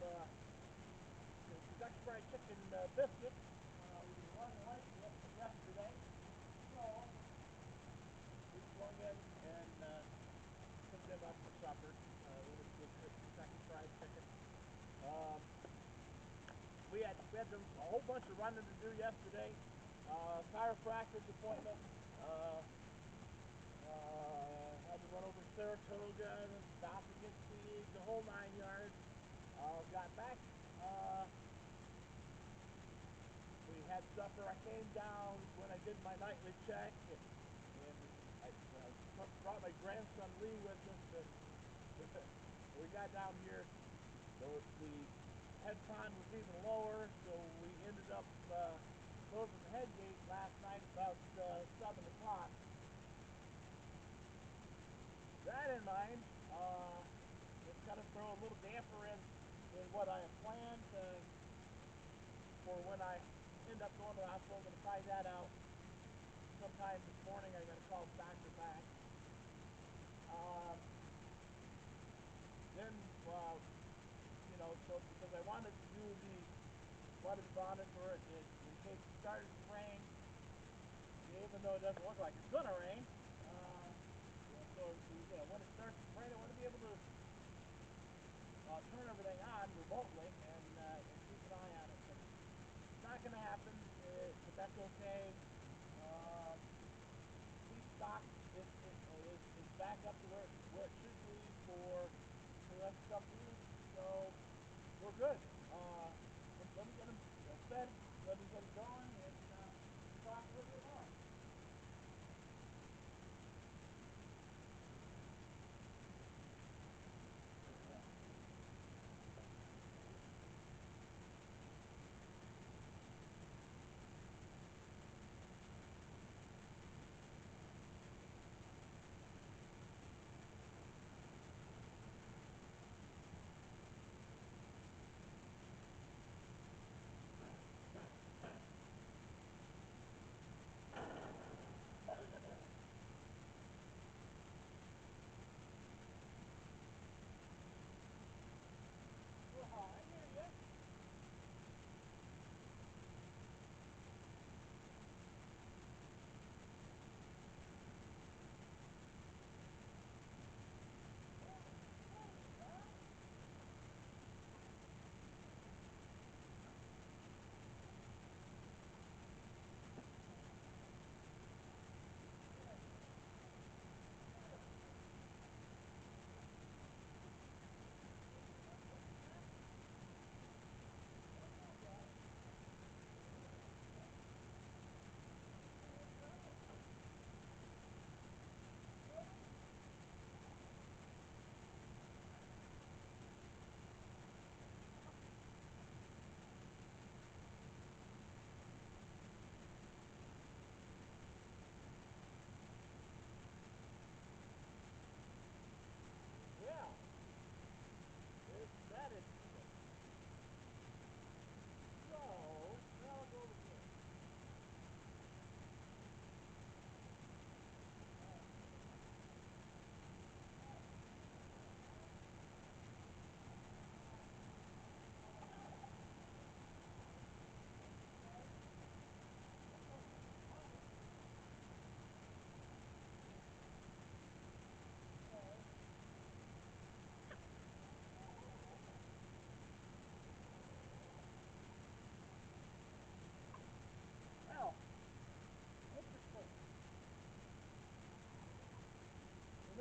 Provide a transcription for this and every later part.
Kentucky Fried Chicken biscuits. We were running late yesterday, so we swung in and picked them up for supper. With Kentucky Fried Chicken. Um, we had a whole bunch of running to do yesterday. Chiropractor's appointment. Had to run over to Saratoga and stop and get seeds, the whole 9 yards. Got back. We had supper. I came down when I did my nightly check, and I brought my grandson Lee with us. And we got down here. The head pond was even lower, so we ended up closing the head gate last night about 7 o'clock. That in mind, it's kind of throw a little damper in what I have planned for when I end up going to the hospital. I'm going to find that out sometime this morning. I got to call the doctor back. Then, so because I wanted to do the flooded bonnet for it in case it started to rain, even though it doesn't look like it's going to rain. When it starts to rain, I want to be able to turn everything on remotely and keep an eye on it. But it's not going to happen, but that's okay. Seed stock is back up to where it should be for the next couple of weeks, so we're good. Let me get them fed, let me get them going, and talk a little bit more.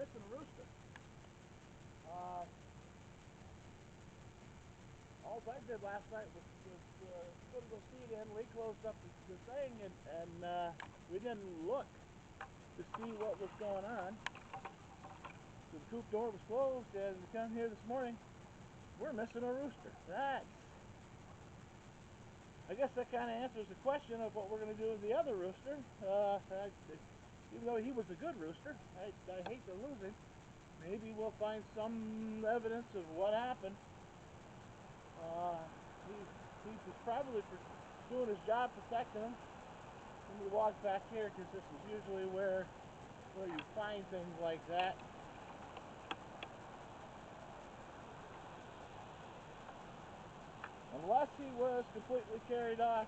Missing Rooster. All I did last night was put the seed in. Lee closed up the thing, and we didn't look to see what was going on. So the coop door was closed, and we come here this morning. We're missing a rooster. I guess that kind of answers the question of what we're going to do with the other rooster. Even though he was a good rooster, I hate to lose him. Maybe we'll find some evidence of what happened. He was probably doing his job protecting them. Let me walk back here because this is usually where you find things like that. Unless he was completely carried off.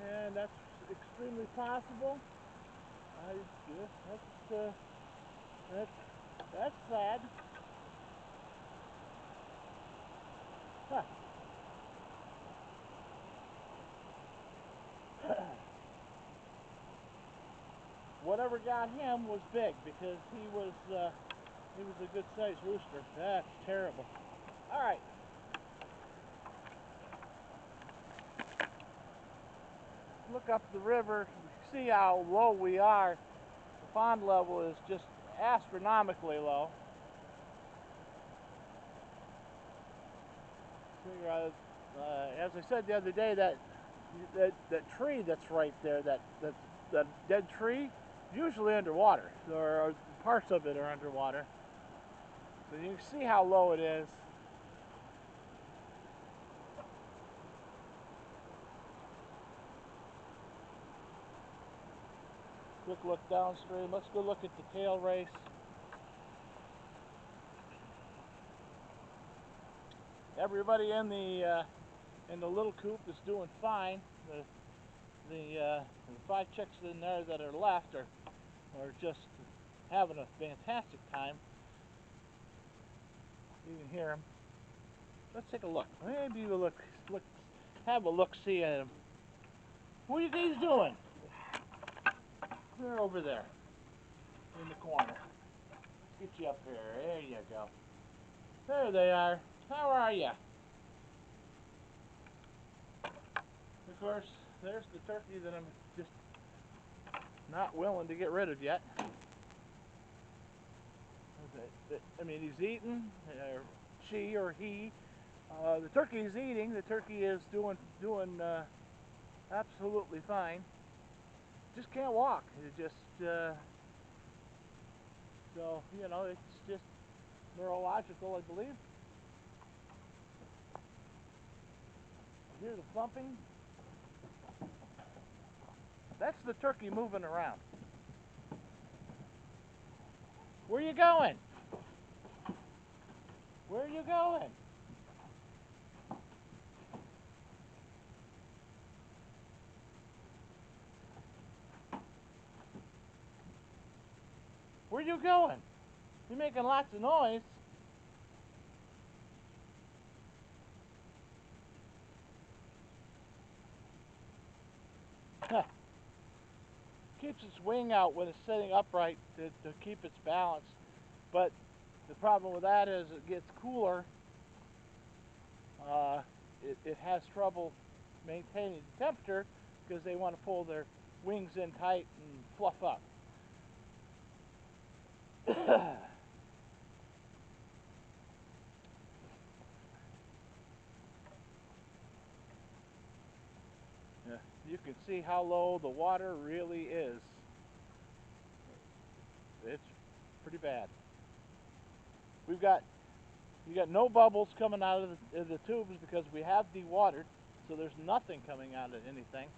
And that's extremely possible. That's sad. Huh. Whatever got him was big because he was a good-sized rooster. That's terrible. All right. Look up the river. See how low we are. The pond level is just astronomically low. As I said the other day, that tree that's right there, that dead tree, usually underwater, or parts of it are underwater. So you can see how low it is. Quick look downstream. Let's go look at the tail race. Everybody in the little coop is doing fine. The 5 chicks in there that are left are just having a fantastic time. You can hear them. Let's take a look. Maybe we'll have a look-see at them. What are you guys doing? They're over there in the corner. Get you up here. There you go. There they are. How are you? Of course, there's the turkey that I'm just not willing to get rid of yet. I mean, he's eating, she or he. The turkey is eating. The turkey is doing absolutely fine. Just can't walk. It just so you know, it's just neurological, I believe. You hear the thumping? That's the turkey moving around. Where are you going? Where are you going? Where are you going? You're making lots of noise. Keeps its wing out when it's sitting upright to keep its balance. But the problem with that is it gets cooler. It has trouble maintaining the temperature because they want to pull their wings in tight and fluff up. You can see how low the water really is. It's pretty bad. You got no bubbles coming out of the tubes because we have dewatered, so there's nothing coming out of anything.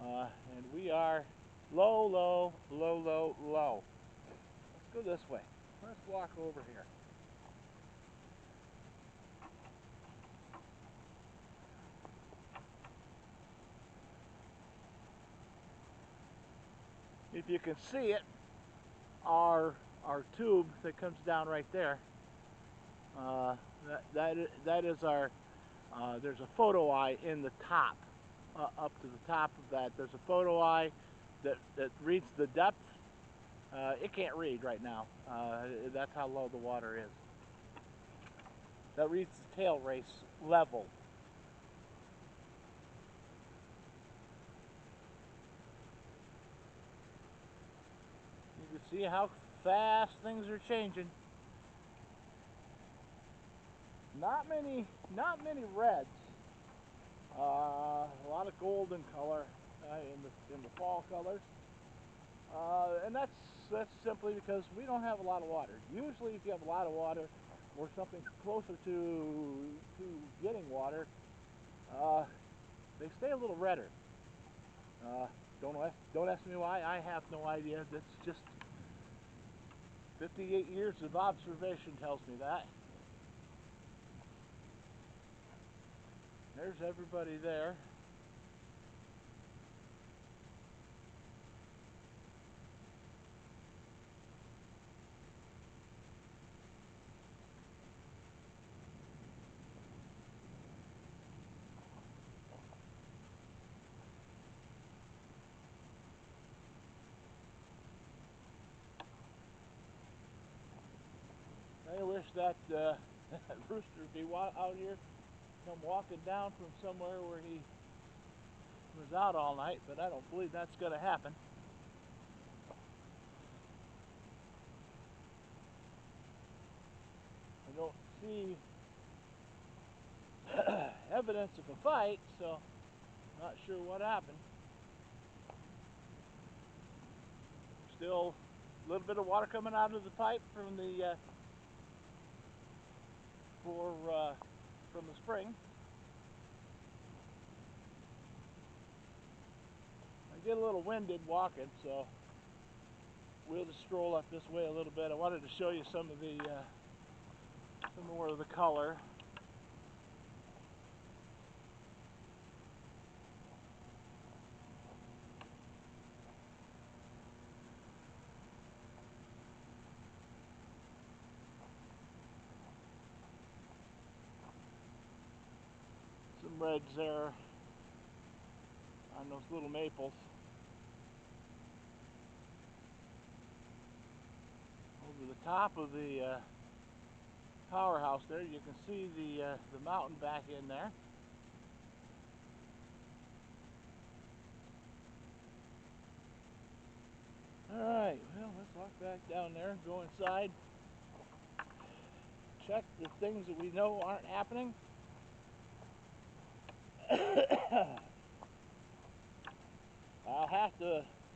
And we are low, low, low, low, low. Let's go this way. Let's walk over here. If you can see it, our tube that comes down right there, that is our, there's a photo eye in the top, up to the top of that. There's a photo eye that reads the depth. It can't read right now. That's how low the water is. That reads the tail race level. You can see how fast things are changing. Not many reds. A lot of golden color in the fall colors, and that's simply because we don't have a lot of water. Usually, if you have a lot of water or something closer to getting water, they stay a little redder. Don't ask me why. I have no idea. That's just 58 years of observation tells me that. There's everybody there. I wish that rooster would be out here, come walking down from somewhere where he was out all night, but I don't believe that's going to happen. I don't see evidence of a fight, so I'm not sure what happened. Still a little bit of water coming out of the pipe from the from the spring. I get a little winded walking, so we'll just stroll up this way a little bit. I wanted to show you some of the some more of the color. Some reds there on those little maples. Over the top of the powerhouse there, you can see the mountain back in there. Alright, well, let's walk back down there, go inside, check the things that we know aren't happening. I'll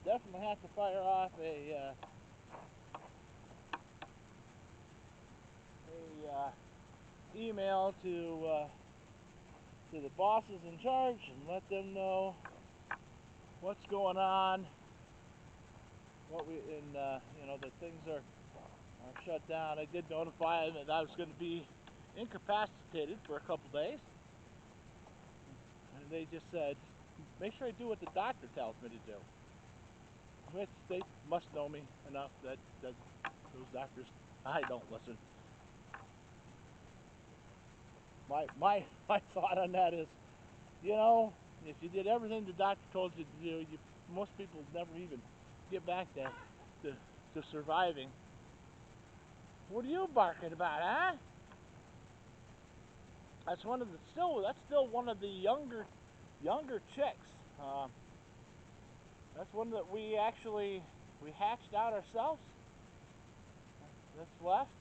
definitely have to fire off a email to the bosses in charge and let them know what's going on, that things are shut down. I did notify them that I was going to be incapacitated for a couple days, and they just said, make sure I do what the doctor tells me to do. Which they must know me enough that those doctors, I don't listen. My thought on that is, if you did everything the doctor told you to do, most people never even get back to surviving. What are you barking about, huh? That's still one of the younger chicks. That's one that we hatched out ourselves. That's left.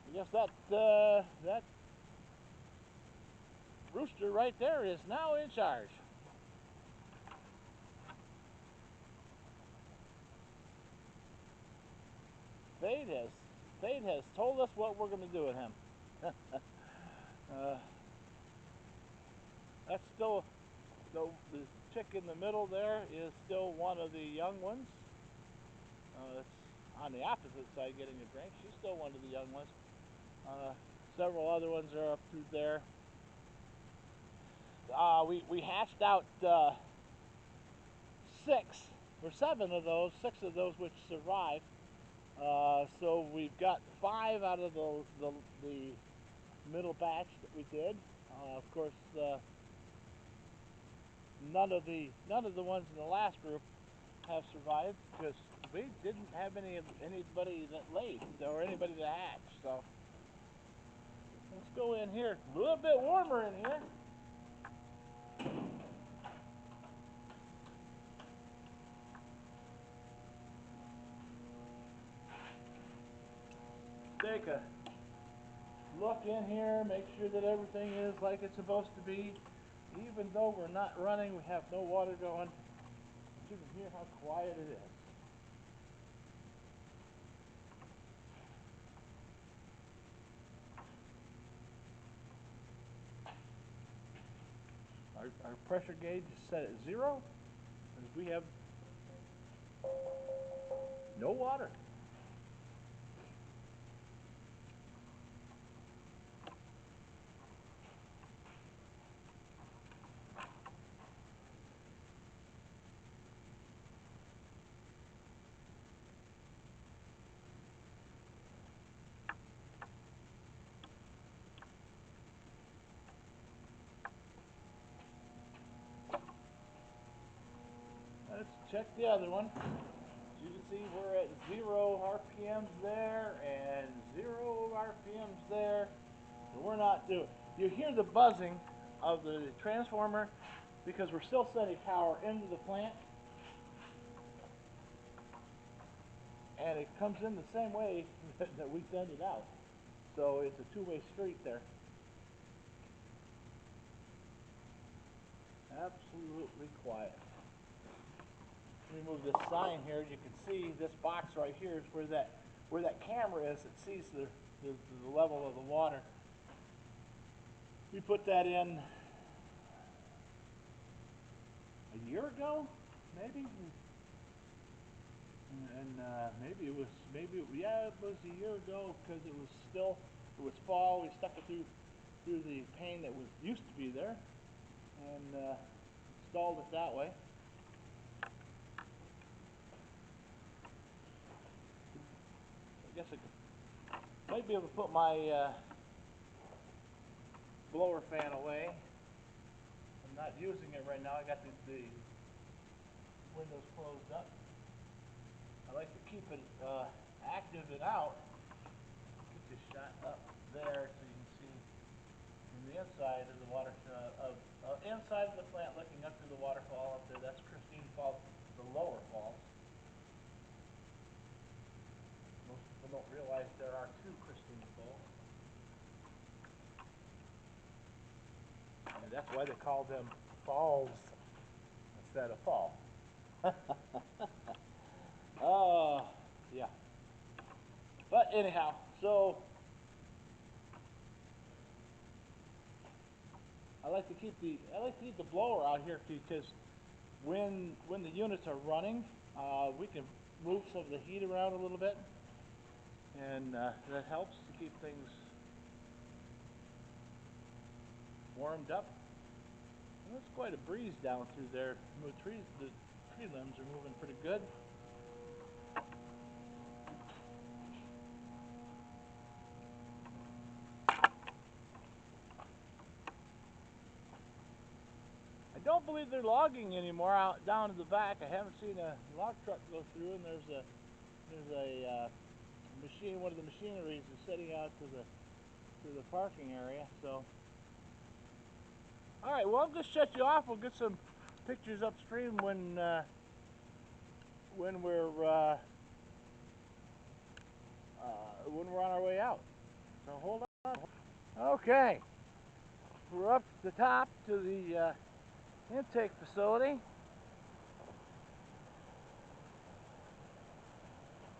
I guess that rooster right there is now in charge. Fate has told us what we're going to do with him. That's still the chick in the middle there is still one of the young ones. It's on the opposite side getting a drink. She's still one of the young ones. Several other ones are up through there. We hatched out 7 of those which survived. So we've got 5 out of the middle batch that we did. Of course, none of the ones in the last group have survived because we didn't have anybody that laid or anybody that hatched. So let's go in here. A little bit warmer in here. Take a look in here, make sure that everything is like it's supposed to be. Even though we're not running, we have no water going. You can hear how quiet it is. Our pressure gauge is set at 0, because we have No water. Let's check the other one. As you can see, we're at 0 RPMs there and 0 RPMs there. So we're not doing. You hear the buzzing of the transformer because we're still sending power into the plant, and it comes in the same way that we send it out. So it's a two-way street there. Absolutely quiet. Let me move this sign here. You can see this box right here is where that camera is. It sees the level of the water. We put that in a year ago, maybe, and maybe it was a year ago because it was fall. We stuck it through the pane that used to be there, and installed it that way. I guess I might be able to put my blower fan away. I'm not using it right now. I got the windows closed up. I like to keep it active and out. Get this shot up there so you can see from the inside of the inside of the plant, looking up to the waterfall up there. That's Christine Falls, the lower falls. Most people don't realize there are 2 Christine Falls. And that's why they call them falls instead of fall. Yeah. But anyhow, so I like to keep the blower out here because when the units are running, we can move some of the heat around a little bit, and that helps to keep things warmed up. And there's quite a breeze down through there. The tree limbs are moving pretty good. I don't believe they're logging anymore out down in the back. I haven't seen a log truck go through, and there's a machine. One of the machineries is sitting out to the parking area. So, all right. Well, I'll just shut you off. We'll get some pictures upstream when we're on our way out. So hold on. Okay, we're up to the top to the intake facility.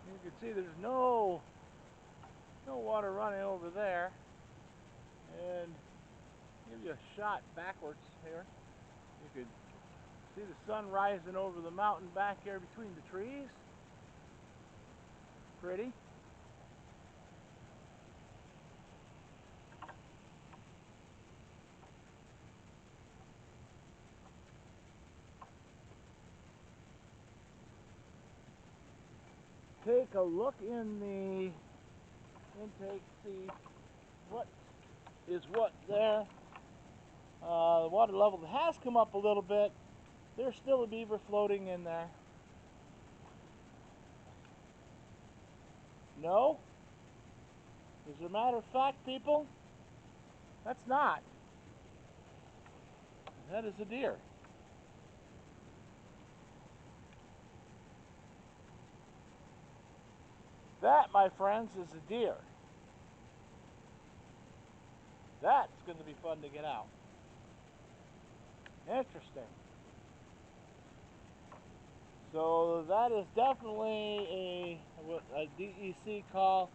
You can see there's no water running over there, and give you a shot backwards here. You could see the sun rising over the mountain back here between the trees. Pretty. Take a look in the intake, see what is what there. The water level has come up a little bit. There's still a beaver floating in there. No? As a matter of fact, people, that's not. That is a deer. That, my friends, is a deer. That's going to be fun to get out. Interesting. So that is definitely a DEC call.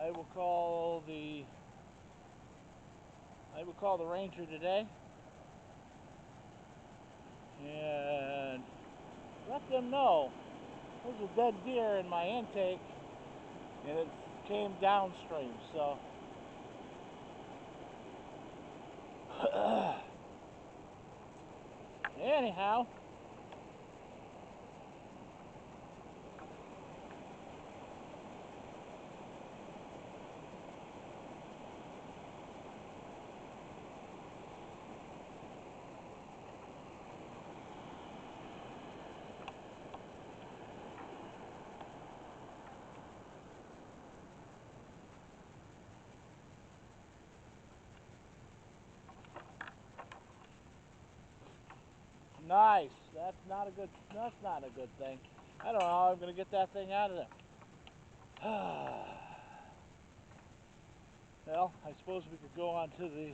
I will call the ranger today and let them know There's a dead deer in my intake, and it came downstream. So, anyhow, nice. That's not a good thing. I don't know how I'm gonna get that thing out of there. Well, I suppose we could go on to the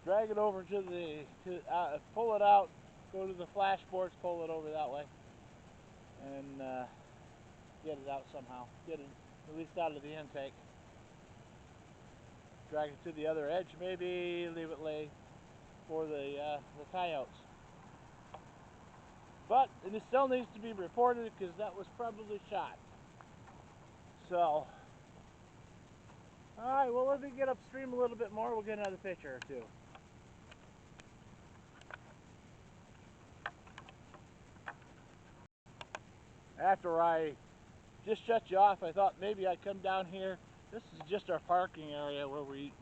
drag it over to the pull it out, go to the flash boards, pull it over that way, and get it out somehow. Get it at least out of the intake. Drag it to the other edge, maybe leave it lay for the coyotes. But it still needs to be reported because that was probably shot. So, all right. Well, let me get upstream a little bit more. We'll get another picture or two. After I just shut you off, I thought maybe I'd come down here. This is just our parking area where we